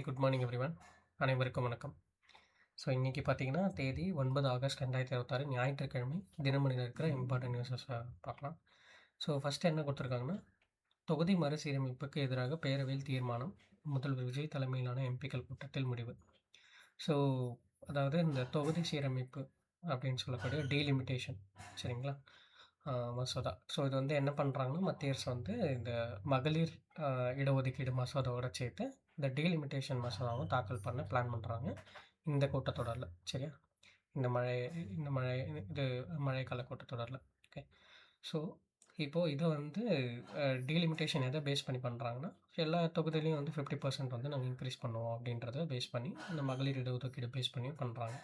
Good morning everyone. அனைவருக்கும் வணக்கம். So இன்றைக்கி பார்த்தீங்கன்னா தேதி 9 ஆகஸ்ட் 2026 ஞாயிற்றுக்கிழமை. தினமணியில் இருக்கிற இம்பார்ட்டன்ட் நியூஸஸை பார்க்கலாம். ஸோ ஃபஸ்ட்டு என்ன கொடுத்துருக்காங்கன்னா, தொகுதி மறுசீரமைப்புக்கு எதிராக பேரவையில் தீர்மானம், முதல்வர் விஜய் தலைமையிலான எம்பிக்கள் கூட்டத்தில் முடிவு. ஸோ அதாவது இந்த தொகுதி சீரமைப்பு அப்படின்னு சொல்லக்கூடிய டீலிமிட்டேஷன், சரிங்களா, மசோதா. ஸோ இது வந்து என்ன பண்ணுறாங்கன்னா, மத்திய அரசு வந்து இந்த மகளிர் இடஒதுக்கீடு மசோதாவோட சேர்த்து இந்த டீலிமிட்டேஷன் மசோதாவும் தாக்கல் பண்ண பிளான் பண்ணுறாங்க இந்த கூட்டத்தொடரில். சரியா, இந்த மழை இது மழைக்கால கூட்டத்தொடரில். ஓகே. ஸோ இப்போது இதை வந்து டீலிமிட்டேஷன் எதை பேஸ் பண்ணி பண்ணுறாங்கன்னா, எல்லா தொகுதியிலையும் வந்து 50% வந்து நாங்கள் இன்க்ரீஸ் பண்ணுவோம் அப்படின்றத பேஸ் பண்ணி இந்த மகளிர் இடஒதுக்கீடு பேஸ் பண்ணி பண்ணுறாங்க.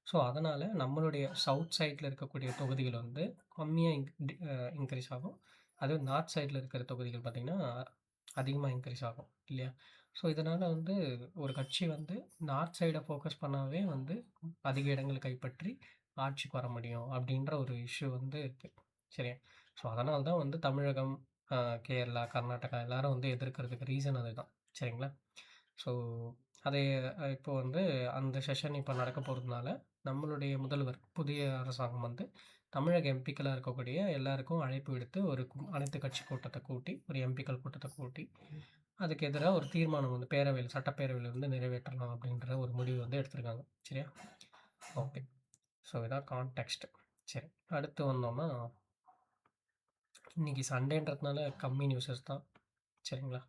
ஸோ அதனால் நம்மளுடைய சவுத் சைடில் இருக்கக்கூடிய தொகுதிகள் வந்து கம்மியாக இன்க்ரீஸ் ஆகும். அதுவும் நார்த் சைடில் இருக்கிற தொகுதிகள் பார்த்திங்கன்னா அதிகமாக இன்க்ரீஸ் ஆகும் இல்லையா? ஸோ இதனால் வந்து ஒரு கட்சி வந்து நார்த் சைடை ஃபோக்கஸ் பண்ணாவே வந்து அதிக இடங்கள் கைப்பற்றி ஆட்சிக்கு வர முடியும் அப்படின்ற ஒரு இஷ்யூ வந்து இருக்குது. சரியா? ஸோ அதனால தான் வந்து தமிழகம், கேரளா, கர்நாடகா எல்லோரும் வந்து எதிர்க்கிறதுக்கு ரீசன் அதுதான். சரிங்களா? ஸோ அதை இப்போ வந்து அந்த செஷன் இப்போ நடக்க போகிறதுனால நம்மளுடைய முதல்வர் புதிய அரசாங்கம் வந்து தமிழக எம்பிக்களாக இருக்கக்கூடிய எல்லாருக்கும் அழைப்பு விடுத்து ஒரு அனைத்து கட்சி கூட்டத்தை கூட்டி, ஒரு எம்பிக்கள் கூட்டத்தை கூட்டி, அதுக்கு எதிராக ஒரு தீர்மானம் வந்து பேரவையில் சட்டப்பேரவையில் வந்து நிறைவேற்றலாம் அப்படின்ற ஒரு முடிவு வந்து எடுத்திருக்காங்க. சரியா? ஓகே. ஸோ இதான் கான்டெக்ஸ்ட். சரி, அடுத்து வந்தோம்னா, இன்றைக்கி சண்டேன்றதுனால கம்மி நியூஸஸ் தான். சரிங்களா?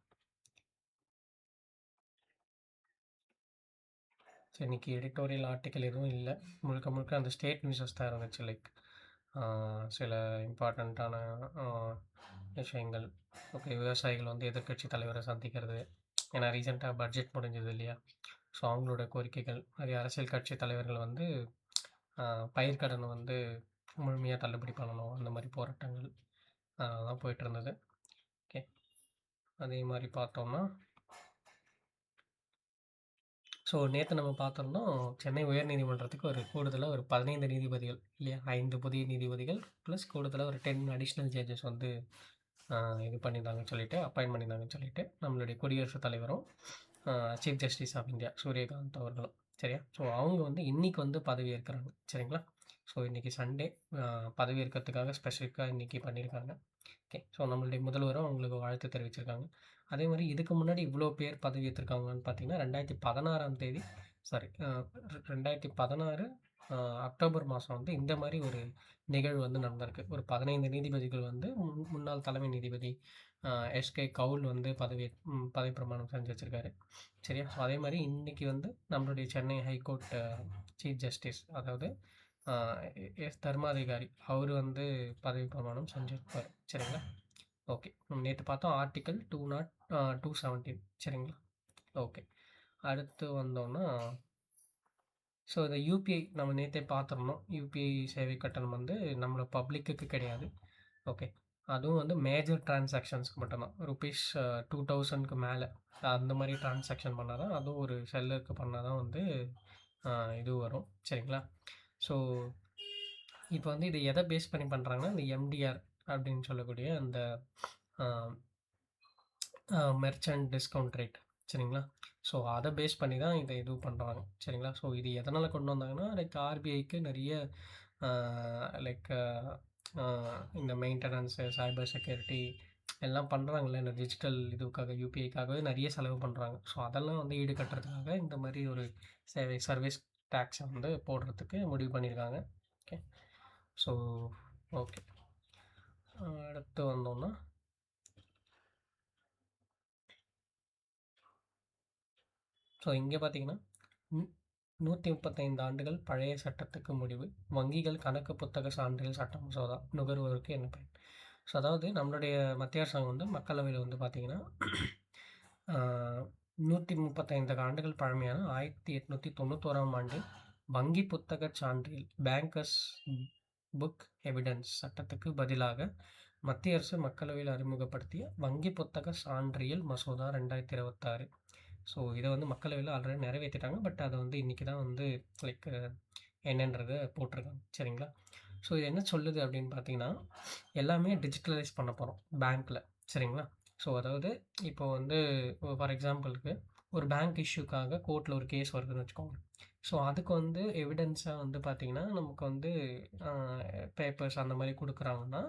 ஸோ இன்றைக்கி எடிட்டோரியல் ஆர்டிக்கல் எதுவும் இல்லை. முழுக்க முழுக்க அந்த ஸ்டேட் நியூஸஸ் தான் இருந்துச்சு. லைக் சில இம்பார்ட்டண்ட்டான விஷயங்கள். ஓகே, விவசாயிகள் வந்து எதிர்க்கட்சி தலைவரை சந்திக்கிறது. ஏன்னா ரீசெண்டாக பட்ஜெட் முடிஞ்சது இல்லையா? ஸோ அவங்களோட கோரிக்கைகள், நிறைய அரசியல் கட்சி தலைவர்கள் வந்து பயிர்க்கடனை வந்து முழுமையாக தள்ளுபடி பண்ணணும், அந்த மாதிரி போராட்டங்கள் தான் போயிட்டு இருந்தது. ஓகே, அதே மாதிரி பார்த்தோம்னா, ஸோ நேற்று நம்ம பார்த்தோம்னா சென்னை உயர்நீதிமன்றத்துக்கு ஒரு கூடுதலாக ஒரு 15 நீதிபதிகள் இல்லையா, 5 புதிய நீதிபதிகள் ப்ளஸ் கூடுதலாக ஒரு 10 அடிஷ்னல் ஜட்ஜஸ் வந்து இது பண்ணியிருந்தாங்கன்னு சொல்லிட்டு, அப்பாயின்ட் பண்ணியிருந்தாங்கன்னு சொல்லிட்டு நம்மளுடைய குடியரசுத் தலைவரும் chief justice of India Suryakant அவர்களும். சரியா? ஸோ அவங்க வந்து இன்றைக்கி வந்து பதவி ஏற்கிறாங்க. சரிங்களா? ஸோ இன்றைக்கி சண்டே பதவி ஏற்கிறதுக்காக ஸ்பெசிஃபிக்காக இன்றைக்கி பண்ணியிருக்காங்க. ஓகே. ஸோ நம்மளுடைய முதல்வரும் அவங்களுக்கு வாழ்த்து தெரிவிச்சிருக்காங்க. அதே மாதிரி இதுக்கு முன்னாடி இவ்வளோ பேர் பதவி ஏற்றிருக்காங்கன்னு பார்த்தீங்கன்னா 2016ஆம் தேதி, சாரி 2016 அக்டோபர் மாதம் வந்து இந்த மாதிரி ஒரு நிகழ்வு வந்து நடந்திருக்கு. ஒரு 15 நீதிபதிகள் வந்து முன்னாள் தலைமை நீதிபதி எஸ்கே கவுல் வந்து பதவி பிரமாணம் செஞ்சு வச்சுருக்காரு. சரியா? ஸோ அதே மாதிரி இன்றைக்கி வந்து நம்மளுடைய சென்னை ஹைகோர்ட் சீஃப் ஜஸ்டிஸ், அதாவது எஸ் தர்மாதிகாரி, அவர் வந்து பதவி பிரமாணம் செஞ்சுருப்பார். சரிங்களா? ஓகே. நேற்று பார்த்தோம் ஆர்டிக்கல் 217. சரிங்களா? ஓகே. அடுத்து வந்தோம்னா, ஸோ இந்த யூபிஐ நம்ம நேற்றே பார்த்துருந்தோம். யூபிஐ சேவை கட்டணம் வந்து நம்மளோட பப்ளிக்கு கிடையாது. ஓகே. அதுவும் வந்து மேஜர் டிரான்சாக்ஷன்ஸ்க்கு மட்டும்தான். ருபீஸ் 2000க்கு மேலே அந்த மாதிரி டிரான்சாக்ஷன் பண்ணால் தான், அதுவும் ஒரு செல்லருக்கு பண்ணால் தான் வந்து இது வரும். சரிங்களா? ஸோ இப்போ வந்து இது எதை பேஸ் பண்ணி பண்ணுறாங்கன்னா, இந்த எம்டிஆர் அப்படின்னு சொல்லக்கூடிய அந்த மெர்ச்சன்ட் டிஸ்கவுண்ட் ரேட். சரிங்களா? ஸோ அதை பேஸ் பண்ணி தான் இதை இது பண்ணுறாங்க. சரிங்களா? ஸோ இது எதனால் கொண்டு வந்தாங்கன்னா, லைக் ஆர்பிஐக்கு நிறைய லைக் இந்த மெயின்டெனன்ஸு, சைபர் செக்யூரிட்டி எல்லாம் பண்ணுறாங்கல்ல, இந்த டிஜிட்டல் இதுக்காக யூபிஐக்காகவே நிறைய செலவு பண்ணுறாங்க. ஸோ அதெல்லாம் வந்து ஈடுகட்டுறதுக்காக இந்த மாதிரி ஒரு சர்வீஸ் டேக்ஸை வந்து போடுறதுக்கு முடிவு பண்ணியிருக்காங்க. ஓகே. ஸோ ஓகே, அடுத்து வந்தோம்னா, ஸோ இங்கே பார்த்தீங்கன்னா 135 ஆண்டுகள் பழைய சட்டத்துக்கு முடிவு, வங்கிகள் கணக்கு புத்தக சான்றிதழ் சட்ட மசோதா நுகர்வோருக்கு என்ன பயன்? ஸோ அதாவது நம்மளுடைய மத்திய அரசாங்கம் வந்து மக்களவையில் வந்து பார்த்திங்கன்னா 135 ஆண்டுகள் பழமையான 1891ஆம் ஆண்டு வங்கி புத்தக சான்றிதழ் பேங்கர்ஸ் புக் எவிடன்ஸ் சட்டத்துக்கு பதிலாக மத்திய அரசு மக்களவையில் அறிமுகப்படுத்திய வங்கி புத்தக சான்றிதழ் மசோதா 2026. ஸோ இதை வந்து மக்களவையில் ஆல்ரெடி நிறைவேற்றிட்டாங்க. பட் அதை வந்து இன்றைக்கி தான் வந்து லைக் என்னன்றதை போட்டிருக்காங்க. சரிங்களா? ஸோ இது என்ன சொல்லுது அப்படின்னு பார்த்தீங்கன்னா, எல்லாமே டிஜிட்டலைஸ் பண்ண போகிறோம் பேங்க்கில். சரிங்களா? ஸோ அதாவது இப்போ வந்து ஃபார் எக்ஸாம்பிளுக்கு ஒரு பேங்க் இஷ்யூக்காக கோர்ட்ல ஒரு கேஸ் வருதுன்னு வச்சுக்கோங்க. ஸோ அதுக்கு வந்து எவிடன்ஸா வந்து பார்த்தீங்கன்னா, நமக்கு வந்து அ பேப்பர்ஸ் அந்த மாரி குடுக்குறாங்கன்னா,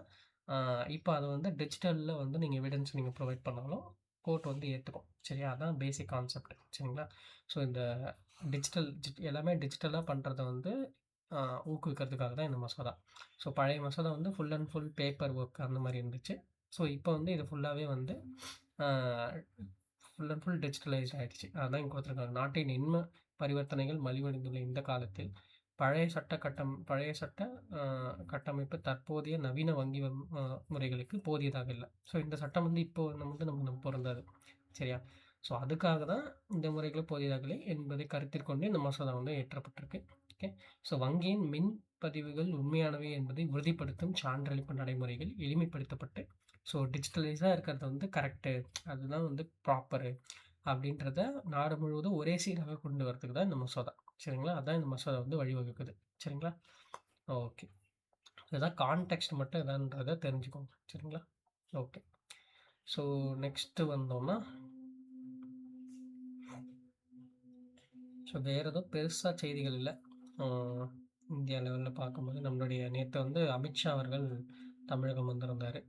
அ இப்ப அது வந்து டிஜிட்டல்ல வந்து நீங்க எவிடன்ஸ் நீங்க ப்ரொவைட் பண்ணாலும், கோர்ட் வந்து ஏத்துக்கும். சரியா? அதான் பேசிக் கான்செப்ட். சரிங்களா? ஸோ இந்த எல்லாமே டிஜிட்டலா பண்றத வந்து அ ஊக்குவிக்கிறதுக்காக தான் இந்த மசோதா. ஸோ பழைய மசோதா வந்து full and full paper work அந்த மாரி இருந்துச்சு. ஸோ இப்போ வந்து இது ஃபுல்லாவே வந்து அ ஃபுல் அண்ட் ஃபுல் டிஜிட்டலைஸ்ட் ஆயிடுச்சு. அதான் இங்க குடுத்துருக்காங்க. நாட்டின் எண்ம பரிவர்த்தனைகள் மலிவடைந்துள்ள இந்த காலத்தில், பழைய சட்ட அ கட்டமைப்பு தற்போதைய நவீன வங்கி முறைகளுக்கு போதியதாக இல்ல. ஸோ இந்த சட்டம் வந்து இப்போ நமக்கு பொருந்தாது. சரியா? ஸோ அதுக்காக தான் இந்த முறைகள் போதியதாக இல்லை என்பதை கருத்தில் கொண்டு இந்த மசோதா வந்து இயற்றப்பட்டிருக்கு. ஓகே. ஸோ வங்கியின் மின் பதிவுகள் உண்மையானவை என்பதை உறுதிப்படுத்தும் சான்றளிப்பு நடைமுறைகள் எளிமைப்படுத்தப்பட்டு, ஸோ டிஜிட்டலைஸா இருக்கிறது வந்து கரெக்ட்டு. அதுதான் வந்து ப்ராப்பரு. அப்படின்றத நாடு முழுவதும் ஒரே சீராக கொண்டு வரதுக்கு தான் இந்த மசோதா. சரிங்களா? அதான் இந்த மசோதா வந்து வழிவகுக்குது. சரிங்களா? ஓகே. இதுதான் கான்டெக்ஸ்ட் மட்டும் எதான்றத தெரிஞ்சுக்கோங்க. சரிங்களா? ஓகே. ஸோ நெக்ஸ்ட்டு வந்தோம்னா, ஸோ வேற எதுவும் பெருசா செய்திகள் இல்ல. அ இந்தியா லெவல்ல பார்க்கும்போது நம்மளுடைய நேத்து வந்து அமித்ஷா அவர்கள் தமிழகம் வந்திருந்தாரு.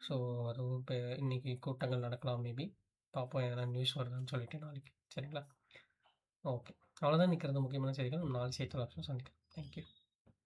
ஸோ அதுவும் இப்ப இன்னைக்கு கூட்டங்கள் நடக்கலாம் மேபி. பார்ப்போம் எதனா நியூஸ் வருதான்னு சொல்லிட்டு நாளைக்கு. சரிங்களா? ஓகே. அவ்வளோதான் இன்னைக்கு இருந்த முக்கியமான செய்திகள். நம்ம நாளை செய்தித்தாள் சந்திக்கலாம். Thank you.